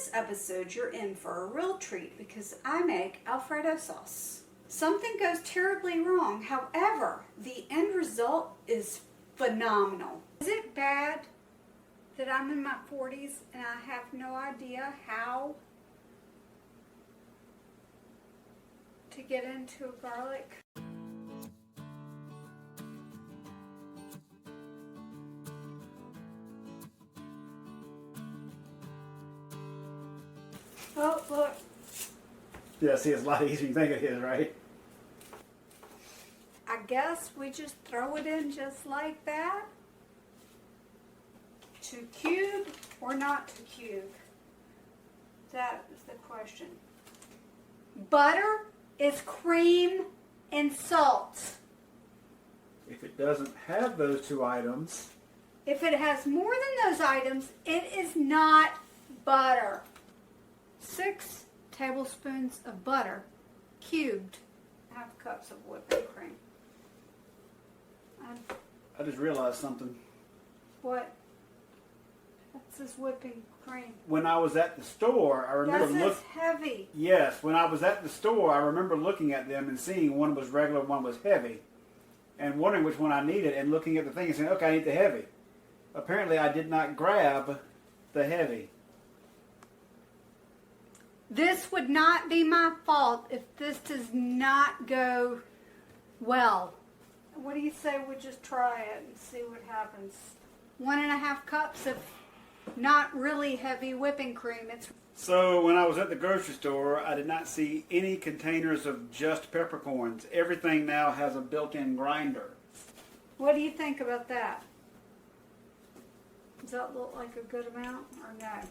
this episode, you're in for a real treat because I make Alfredo sauce. Something goes terribly wrong, however, the end result is phenomenal. Is it bad that I'm in my 40s and I have no idea how to get into a garlic? Oh, look. Yeah, see, it's a lot easier than you think it is, right? I guess we just throw it in just like that. To cube or not to cube? That is the question. Butter is cream and salt. If it doesn't have those two items, If it has more than those items, it is not butter. 6 tablespoons of butter, cubed, half cups of whipping cream. I just realized something. What? That's this whipping cream. When I was at the store, I remember That's heavy. Yes, when I was at the store, I remember looking at them and seeing one was regular, one was heavy, and wondering which one I needed, and looking at the thing and saying, okay, I need the heavy. Apparently, I did not grab the heavy. This would not be my fault if this does not go well. What do you say we just try it and see what happens? 1.5 cups of not really heavy whipping cream. It's So when I was at the grocery store, I did not see any containers of just peppercorns. Everything now has a built-in grinder. What do you think about that? Does that look like a good amount or no?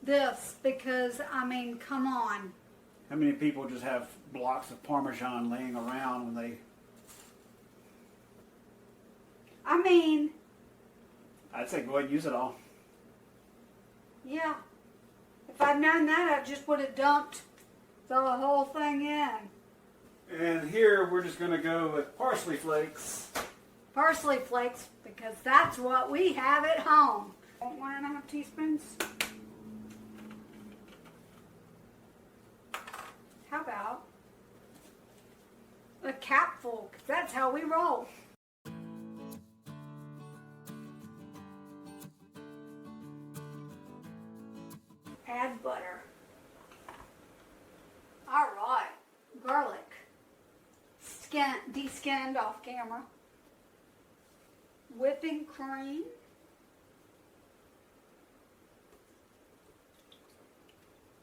This, because, I mean, come on. How many people just have blocks of Parmesan laying around when they... I mean, I'd say go ahead and use it all. yeah. If I'd known that, I just would have dumped the whole thing in. And here we're just going to go with parsley flakes. Parsley flakes, because that's what we have at home. 1.5 teaspoons. How about a capful? 'Cause that's how we roll. Add butter. All right, garlic. De-skinned off camera. Whipping cream.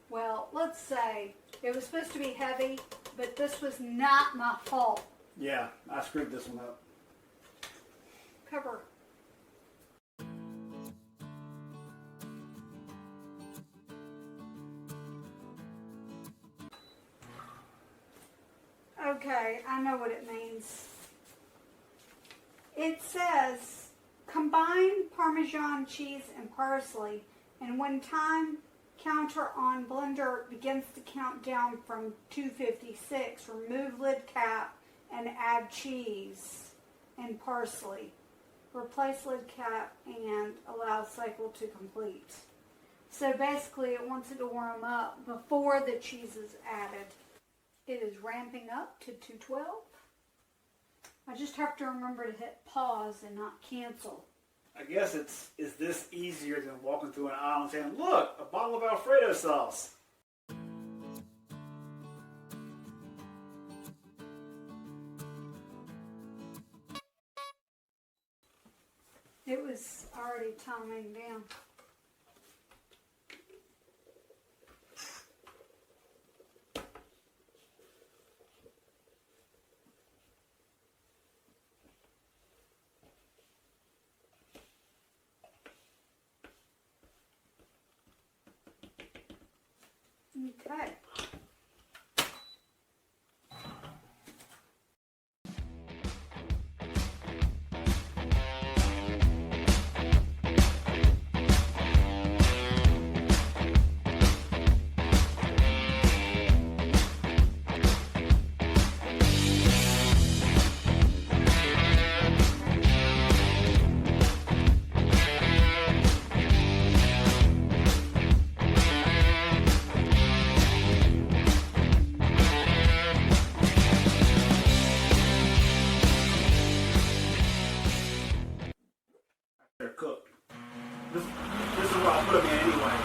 Well, let's say it was supposed to be heavy, but this was not my fault. Yeah, I screwed this one up. Cover. Okay, I know what it means. It says, combine Parmesan cheese and parsley, and when time counter on blender begins to count down from 256, remove lid cap and add cheese and parsley. Replace lid cap and allow cycle to complete. So basically it wants it to warm up before the cheese is added. It is ramping up to 212. I just have to remember to hit pause and not cancel. I guess is this easier than walking through an aisle and saying, look, a bottle of Alfredo sauce. It was already timing down. Okay. This is what I'll put them in anyway.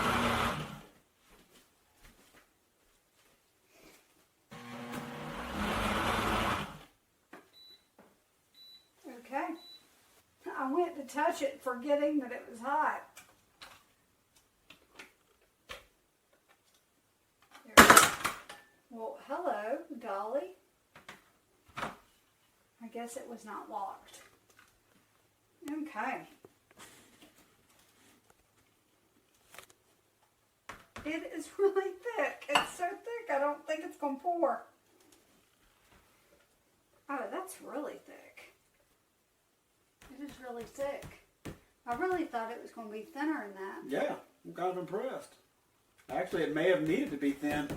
Okay. I went to touch it forgetting that it was hot. There we go. Well, hello, Dolly. I guess it was not locked. Okay. It is really thick. It's so thick, I don't think it's going to pour. Oh, that's really thick. It is really thick. I really thought it was going to be thinner than that. Yeah, I'm kind of impressed. Actually, it may have needed to be thin.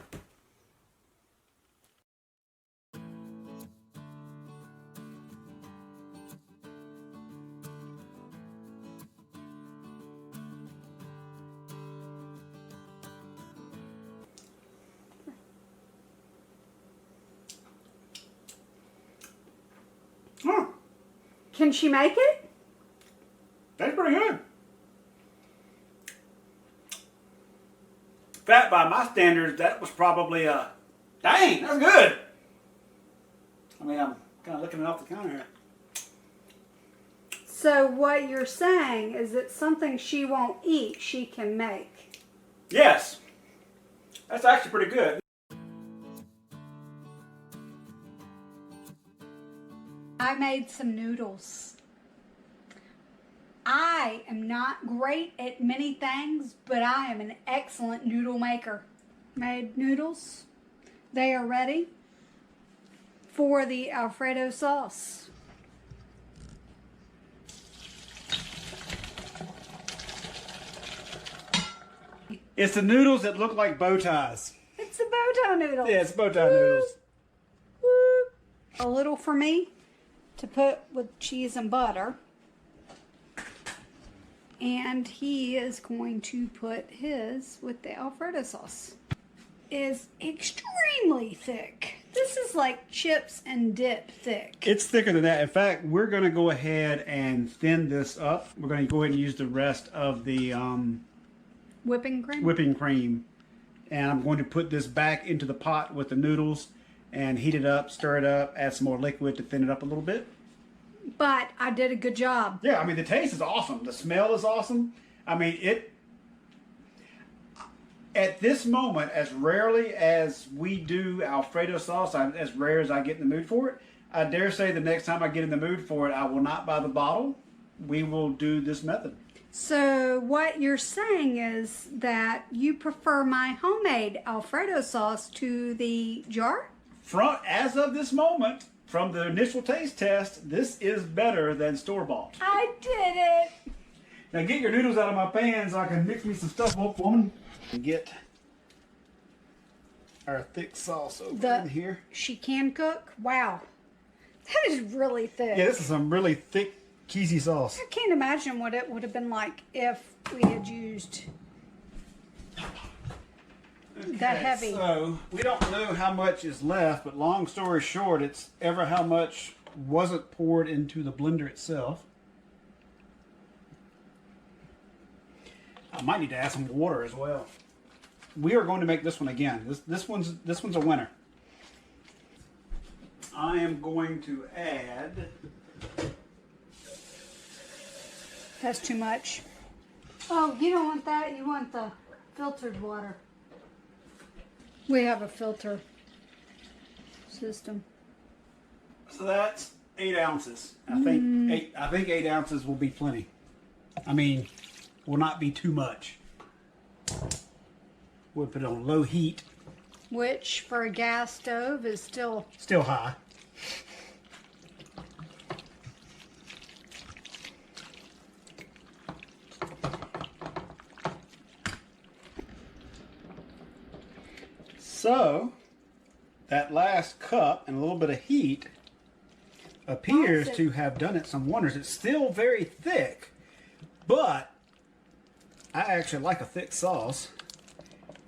Huh. Can she make it? That's pretty good. Fat by my standards, that was probably a... Dang, that's good. I mean, I'm kind of looking it off the counter here. So what you're saying is that something she won't eat, she can make. Yes. That's actually pretty good. I made some noodles. I am not great at many things, but I am an excellent noodle maker. Made noodles. They are ready for the Alfredo sauce. It's the noodles that look like bow ties. It's the bow tie noodles. Yeah, it's bow tie noodles. Woo. A little for me to put with cheese and butter. And he is going to put his with the Alfredo sauce. Is extremely thick. This is like chips and dip thick. It's thicker than that. In fact, we're going to go ahead and thin this up. We're going to go ahead and use the rest of the Whipping cream? whipping cream. And I'm going to put this back into the pot with the noodles and heat it up, stir it up, add some more liquid to thin it up a little bit. But I did a good job. Yeah, I mean, the taste is awesome. The smell is awesome. I mean, at this moment, as rarely as we do Alfredo sauce, as rare as I get in the mood for it, I dare say the next time I get in the mood for it, I will not buy the bottle. We will do this method. So what you're saying is that you prefer my homemade Alfredo sauce to the jar? As of this moment, from the initial taste test, this is better than store-bought. I did it. Now get your noodles out of my pan so I can mix me some stuff up, woman. And get our thick sauce over in here. She can cook? Wow. That is really thick. Yeah, this is some really thick, cheesy sauce. I can't imagine what it would have been like if we had used that heavy. So, we don't know how much is left, but long story short, it's ever how much wasn't poured into the blender itself. I might need to add some water as well. We are going to make this one again. This one's a winner. I am going to add... That's too much. Oh, you don't want that. You want the filtered water. We have a filter system. So that's 8 ounces. I think 8 ounces will be plenty. I mean, will not be too much. We'll put it on low heat. Which, for a gas stove, is still high. So, that last cup and a little bit of heat appears to have done it some wonders. It's still very thick, but I actually like a thick sauce,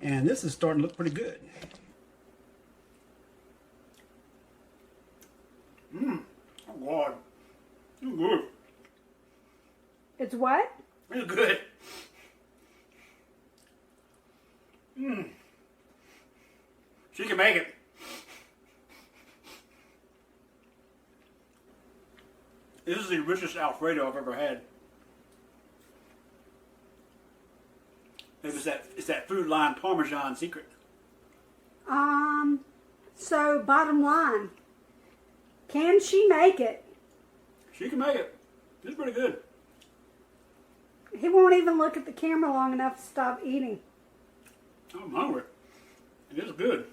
and this is starting to look pretty good. Oh God, it's good. It's what? It's good. She can make it. This is the richest Alfredo I've ever had. Maybe it's that Food Line Parmesan secret. So bottom line, can she make it? She can make it. It's pretty good. He won't even look at the camera long enough to stop eating. I'm hungry. It is good.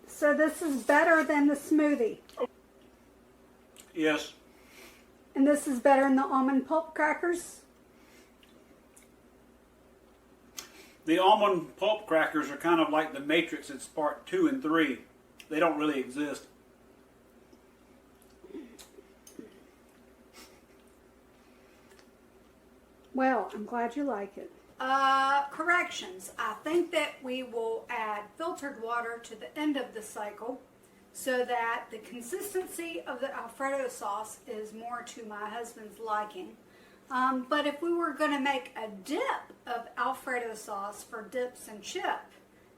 So this is better than the smoothie. Yes. And this is better than the almond pulp crackers. The almond pulp crackers are kind of like the Matrix. It's part 2 and 3. They don't really exist. Well, I'm glad you like it. Corrections. I think that we will add filtered water to the end of the cycle so that the consistency of the Alfredo sauce is more to my husband's liking. But if we were going to make a dip of Alfredo sauce for dips and chip,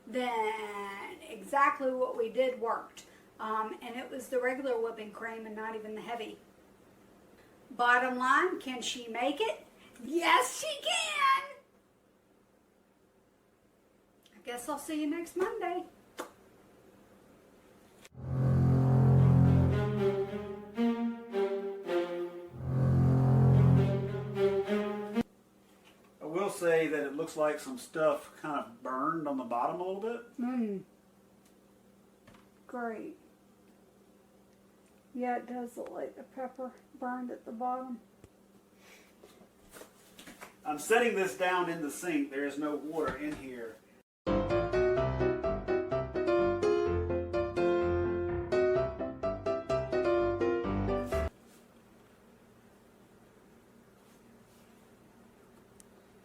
then exactly what we did worked. And it was the regular whipping cream and not even the heavy. Bottom line, can she make it? Yes, she can! I guess I'll see you next Monday. I will say that it looks like some stuff kind of burned on the bottom a little bit. Great. Yeah, it does look like the pepper burned at the bottom. I'm setting this down in the sink. There is no water in here.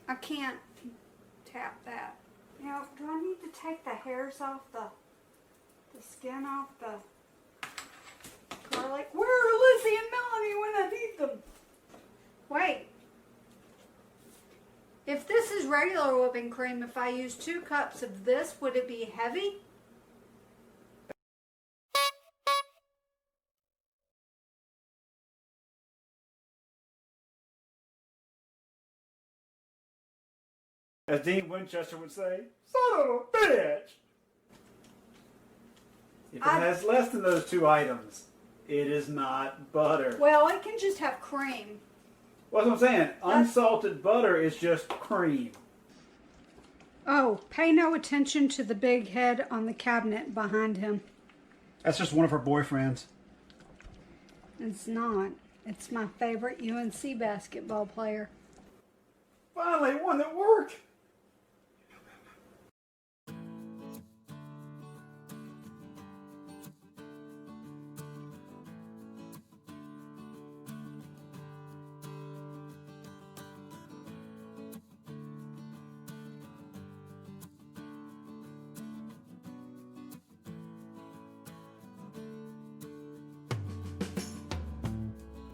I can't tap that. You know, do I need to take the hairs off the skin off the garlic? Where are Lizzie and Melanie when I need them? Wait. If this is regular whipping cream, if I use 2 cups of this, would it be heavy? As Dean Winchester would say, son of a bitch! If it has less than those 2 items, it is not butter. Well, it can just have cream. Well, that's what I'm saying. Unsalted butter is just cream. Oh, pay no attention to the big head on the cabinet behind him. That's just one of her boyfriends. It's not. It's my favorite UNC basketball player. Finally, one that worked.